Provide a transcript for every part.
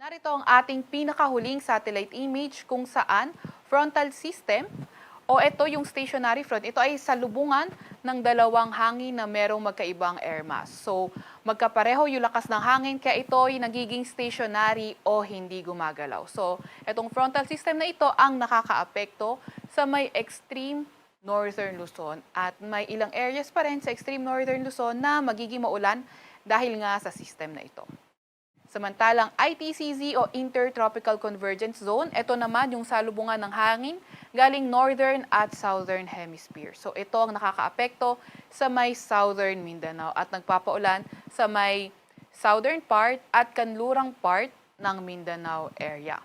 Narito ang ating pinakahuling satellite image kung saan frontal system o ito yung stationary front. Ito ay salubungan ng dalawang hangin na merong magkaibang air mass. So, magkapareho yung lakas ng hangin kaya ito ay nagiging stationary o hindi gumagalaw. So, itong frontal system na ito ang nakakaapekto sa may extreme northern Luzon at may ilang areas pa rin sa extreme northern Luzon na magiging maulan dahil nga sa system na ito. Samantalang ITCZ o Intertropical Convergence Zone, ito naman yung salubungan ng hangin galing northern at southern hemisphere. So ito ang nakakaapekto sa may southern Mindanao at nagpapaulan sa may southern part at kanlurang part ng Mindanao area.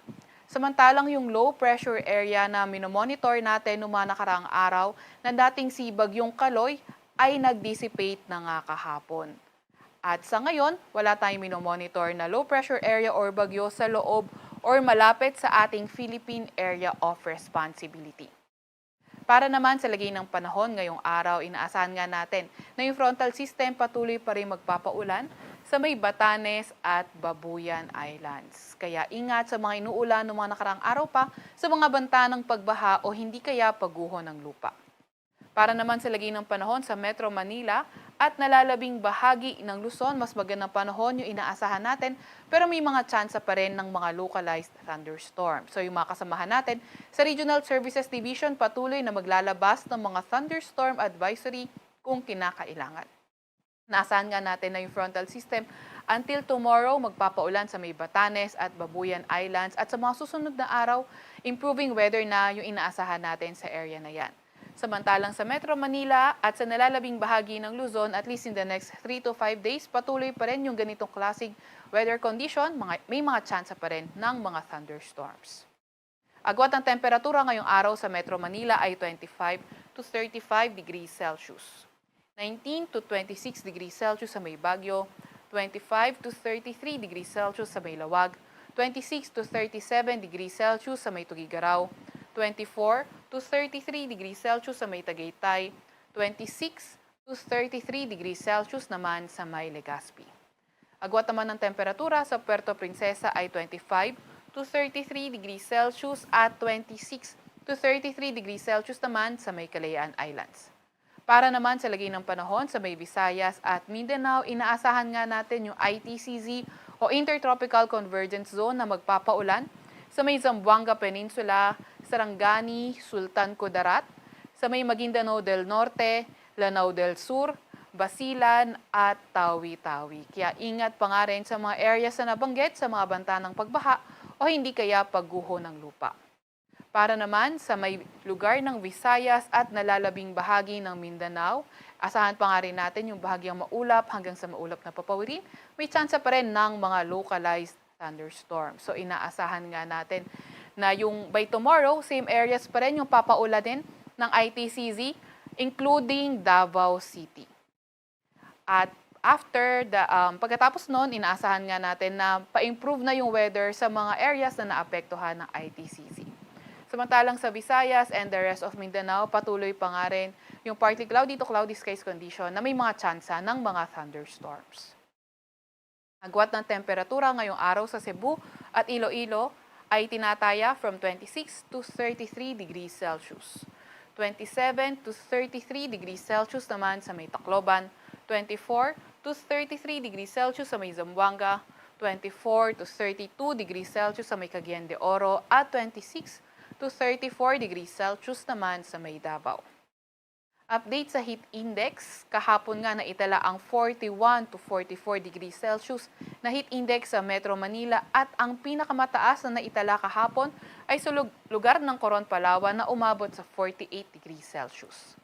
Samantalang yung low pressure area na minomonitor natin noong mga nakaraang araw na dating si Bagyong Kaloy ay nag-dissipate na nga kahapon. At sa ngayon, wala tayong minomonitor na low pressure area or bagyo sa loob or malapit sa ating Philippine Area of Responsibility. Para naman sa lagay ng panahon ngayong araw, inaasahan nga natin na yung frontal system patuloy pa rin magpapaulan sa may Batanes at Babuyan Islands. Kaya ingat sa mga inuulan ng mga nakarang araw pa sa mga banta ng pagbaha o hindi kaya pagguho ng lupa. Para naman sa lagay ng panahon sa Metro Manila at nalalabing bahagi ng Luzon, mas magandang panahon yung inaasahan natin pero may mga tsansa pa rin ng mga localized thunderstorm. So yung mga kasamahan natin sa Regional Services Division patuloy na maglalabas ng mga thunderstorm advisory kung kinakailangan. Naasahan nga natin na yung frontal system until tomorrow magpapaulan sa may Batanes at Babuyan Islands at sa mga susunod na araw, improving weather na yung inaasahan natin sa area na yan. Samantalang sa Metro Manila at sa nalalabing bahagi ng Luzon, at least in the next 3 to 5 days, patuloy pa rin yung ganitong klaseng weather condition, may mga tsansa pa rin ng mga thunderstorms. Agwat ng temperatura ngayong araw sa Metro Manila ay 25 to 35 degrees Celsius. 19 to 26 degrees Celsius sa may Baguio, 25 to 33 degrees Celsius sa may Lawag, 26 to 37 degrees Celsius sa may Tugigaraw, 24 to 33 degrees Celsius sa may Tagaytay, 26 to 33 degrees Celsius naman sa may Legazpi. Agwat naman ng temperatura sa Puerto Princesa ay 25 to 33 degrees Celsius at 26 to 33 degrees Celsius naman sa may Kalayaan Islands. Para naman sa lagay ng panahon sa may Visayas at Mindanao, inaasahan nga natin yung ITCZ o Intertropical Convergence Zone na magpapaulan sa may Zamboanga Peninsula, Sarangani, Sultan Kudarat, sa may Maguindanao del Norte, Lanao del Sur, Basilan at Tawi-Tawi. Kaya ingat pa nga rin sa mga areas na nabanggit sa mga banta ng pagbaha o hindi kaya pagguho ng lupa. Para naman sa may lugar ng Visayas at nalalabing bahagi ng Mindanao, asahan pa nga rin natin yung bahagyang maulap hanggang sa maulap na papawirin, may tsansa pa rin ng mga localized thunderstorm. So inaasahan nga natin na yung by tomorrow, same areas pa rin yung papaulanin ng ITCZ, including Davao City. At pagkatapos noon, inaasahan nga natin na pa-improve na yung weather sa mga areas na naapektuhan ng ITCZ. Samantalang sa Visayas and the rest of Mindanao, patuloy pa nga rin yung partly cloudy to cloudy skies condition na may mga tsansa ng mga thunderstorms. Agwat ng temperatura ngayong araw sa Cebu at Iloilo ay tinataya from 26 to 33 degrees Celsius. 27 to 33 degrees Celsius naman sa may Tacloban, 24 to 33 degrees Celsius sa may Zamboanga, 24 to 32 degrees Celsius sa may Cagayan de Oro at 26 to 34 degrees Celsius naman sa may Davao. Update sa heat index, kahapon nga naitala ang 41 to 44 degrees Celsius na heat index sa Metro Manila at ang pinakamataas na naitala kahapon ay sa lugar ng Coron, Palawan na umabot sa 48 degrees Celsius.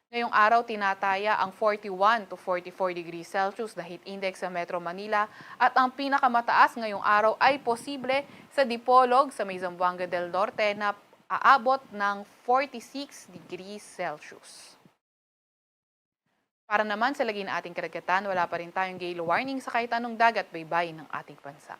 Ngayong araw tinataya ang 41 to 44 degrees Celsius na heat index sa Metro Manila at ang pinakamataas ngayong araw ay posible sa Dipolog sa may Zamboanga del Norte na aabot ng 46 degrees Celsius. Para naman sa lagay ng ating karagatan, wala pa rin tayong gale warning sa kahit anong dagat baybayin ng ating bansa.